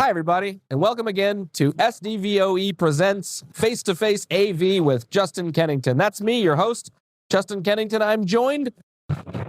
Hi, everybody, and welcome again to SDVoE Presents Face-to-Face AV with Justin Kennington. That's me, your host, Justin Kennington. I'm joined,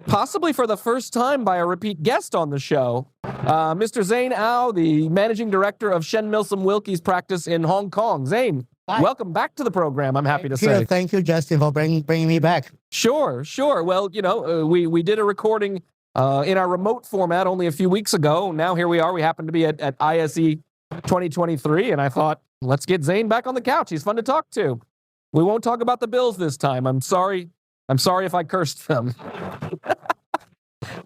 possibly for the first time, by a repeat guest on the show, Mr. Zane, the managing director of Shen Milsom Wilke's practice in Hong Kong. Zane, hi. Welcome back to the program, I'm happy to say. Thank you, Justin, for bringing me back. Sure. Well, you know, we did a recording in our remote format only a few weeks ago. Now here we are. We happen to be at ISE 2023, and I thought, let's get Zane back on the couch. He's fun to talk to. We won't talk about the Bills this time. I'm sorry if I cursed them.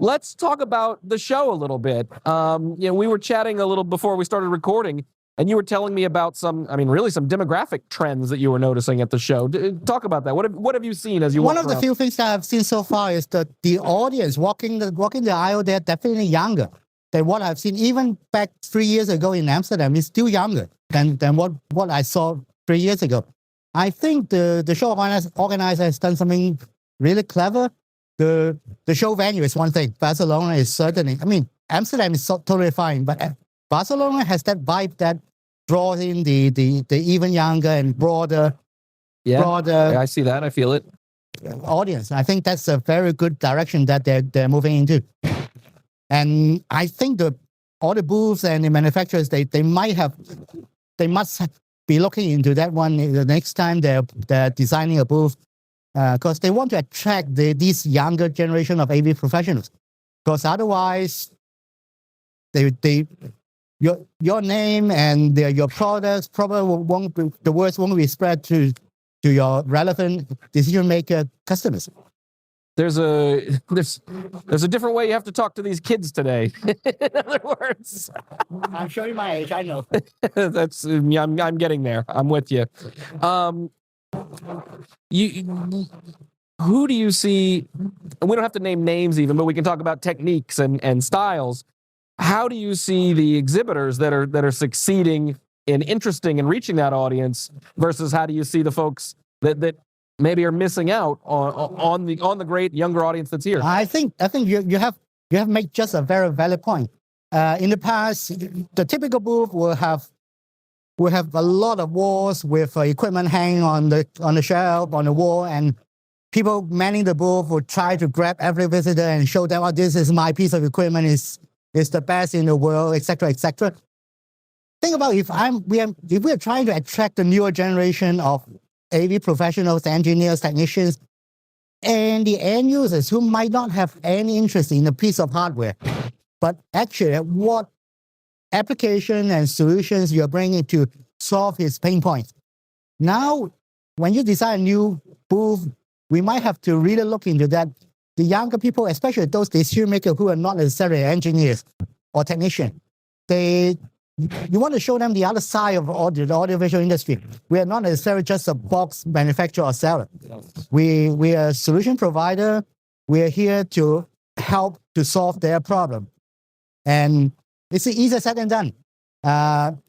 Let's talk about the show a little bit. We were chatting a little before we started recording, and you were telling me about some demographic trends that you were noticing at the show. Talk about that. What have you seen as you walk around? One of the few things that I've seen so far is that the audience walking the aisle, they're definitely younger than what I've seen. Even back 3 years ago in Amsterdam, it's still younger than what I saw 3 years ago. I think the show organizer has done something really clever. The show venue is one thing. Barcelona is certainly, Amsterdam is totally fine, but Barcelona has that vibe that draws in the even younger and broader. I see that. I feel it. Audience. I think that's a very good direction that they're moving into. And I think all the booths and the manufacturers, they must be looking into that one the next time they're designing a booth, because they want to attract this younger generation of AV professionals. Because otherwise, your name and your products probably the words won't be spread to your relevant decision maker customers. There's a different way you have to talk to these kids today. In other words, I'm showing my age. I know. I'm getting there. I'm with you. Who do you see? And we don't have to name names even, but we can talk about techniques and styles. How do you see the exhibitors that are succeeding in interesting and reaching that audience versus how do you see the folks that maybe are missing out on the great younger audience that's here? I think you have made just a very valid point. In the past, the typical booth will have a lot of walls with equipment hanging on the shelf, on the wall, and people manning the booth will try to grab every visitor and show them, this is my piece of equipment, is the best in the world, etc., etc. Think about if we're trying to attract the newer generation of AV professionals, engineers, technicians, and the end users who might not have any interest in a piece of hardware, but actually what application and solutions you're bringing to solve his pain points. Now, when you design a new booth, we might have to really look into that. The younger people, especially those decision makers who are not necessarily engineers or technicians, you want to show them the other side of the audiovisual industry. We are not necessarily just a box manufacturer or seller. We are a solution provider. We are here to help to solve their problem. And it's easier said than done.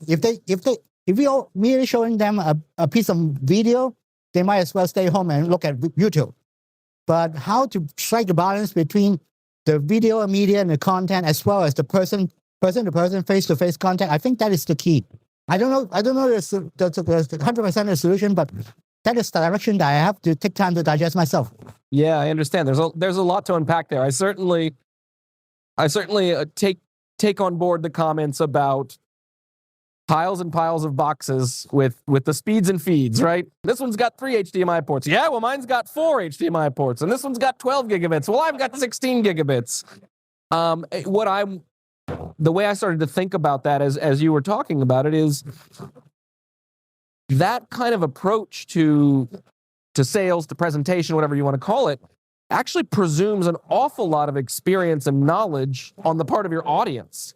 If we are merely showing them a piece of video, they might as well stay home and look at YouTube. But how to strike the balance between the video media and the content, as well as the person-to-person, face-to-face content, I think that is the key. I don't know that's 100% the solution, but that is the direction that I have to take time to digest myself. Yeah, I understand. There's a lot to unpack there. I certainly take on board the comments about piles and piles of boxes with the speeds and feeds, right? This one's got 3 HDMI ports. Yeah, well, mine's got 4 HDMI ports, and this one's got 12 gigabits. Well, I've got 16 gigabits. The way I started to think about that as you were talking about it is that kind of approach to sales, to presentation, whatever you want to call it, actually presumes an awful lot of experience and knowledge on the part of your audience,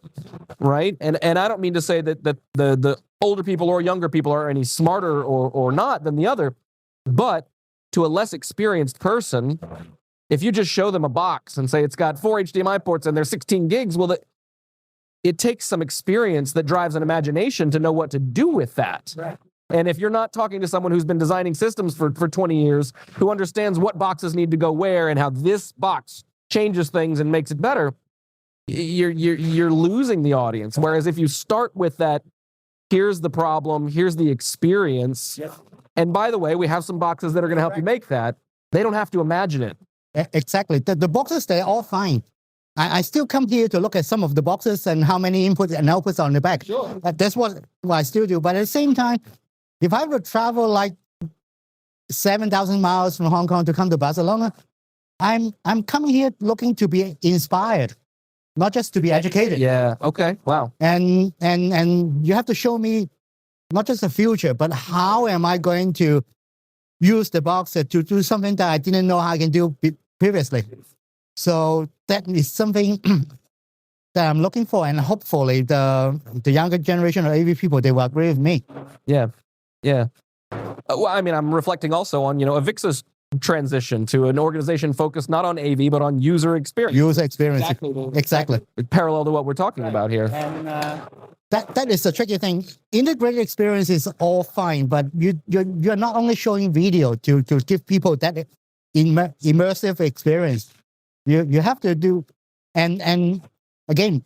right? And I don't mean to say that the older people or younger people are any smarter or not than the other, but to a less experienced person, if you just show them a box and say it's got 4 HDMI ports and there's 16 gigs, well, it takes some experience that drives an imagination to know what to do with that. Right. And if you're not talking to someone who's been designing systems for 20 years, who understands what boxes need to go where and how this box changes things and makes it better, you're losing the audience. Whereas if you start with that, here's the problem, here's the experience, and by the way, we have some boxes that are going to help you make that. They don't have to imagine it. Exactly. The boxes, they're all fine. I still come here to look at some of the boxes and how many inputs and outputs are on the back. Sure. That's what I still do. But at the same time, if I would travel like 7,000 miles from Hong Kong to come to Barcelona, I'm coming here looking to be inspired, not just to be educated. Yeah. Okay. Wow. And you have to show me not just the future, but how am I going to use the box to do something that I didn't know how I can do previously. So that is something that I'm looking for, and hopefully the younger generation of AV people, they will agree with me. Yeah. Yeah. Well, I mean, I'm reflecting also on, Avixa's transition to an organization focused not on AV, but on user experience. User experience. Exactly. Parallel to what we're talking about here. And that is the tricky thing. Integrated experience is all fine, but you're not only showing video to give people that immersive experience. You have to do, and again,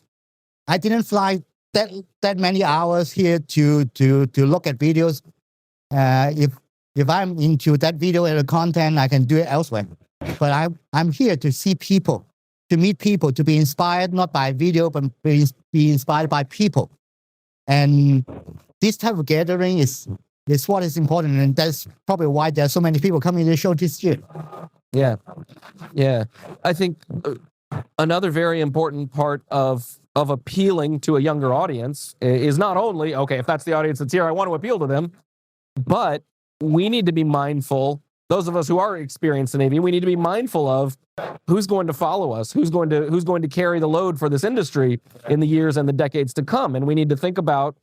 I didn't fly that many hours here to look at videos. If I'm into that video and the content, I can do it elsewhere. But I'm here to see people, to meet people, to be inspired not by video, but be inspired by people. And this type of gathering is what is important, and that's probably why there are so many people coming to the show this year. Yeah, yeah. I think another very important part of appealing to a younger audience is not only, okay, if that's the audience that's here, I want to appeal to them, but we need to be mindful, those of us who are experienced in AV, we need to be mindful of who's going to follow us, who's going to carry the load for this industry in the years and the decades to come. And we need to think about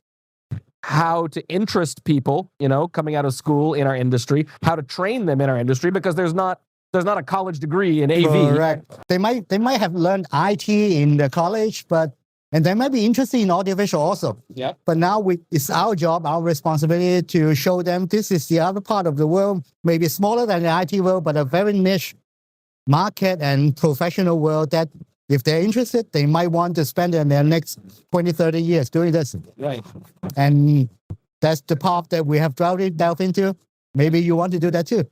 how to interest people, coming out of school in our industry, how to train them in our industry, because there's not a college degree in AV. Correct. They might have learned IT in the college, and they might be interested in audiovisual also. Yeah. But now it's our job, our responsibility to show them this is the other part of the world, maybe smaller than the IT world, but a very niche market and professional world that if they're interested, they might want to spend their next 20, 30 years doing this. Right. And that's the path that we have delved into. Maybe you want to do that too.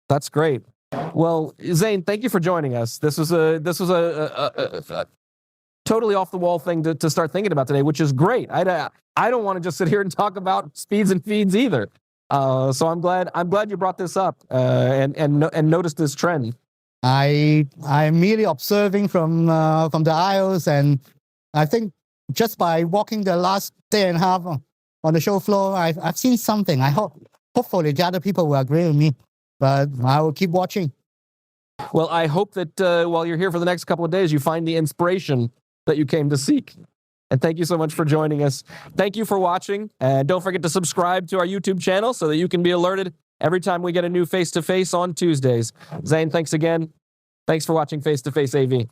That's great. Well, Zane, thank you for joining us. This was a totally off the wall thing to start thinking about today, which is great. I don't want to just sit here and talk about speeds and feeds either. So I'm glad you brought this up and noticed this trend. I'm merely observing from the aisles, and I think just by walking the last day and a half on the show floor, I've seen something. Hopefully the other people will agree with me, but I will keep watching. Well, I hope that while you're here for the next couple of days, you find the inspiration that you came to seek. And thank you so much for joining us. Thank you for watching. And don't forget to subscribe to our YouTube channel so that you can be alerted every time we get a new face-to-face on Tuesdays. Zane, thanks again. Thanks for watching Face to Face AV.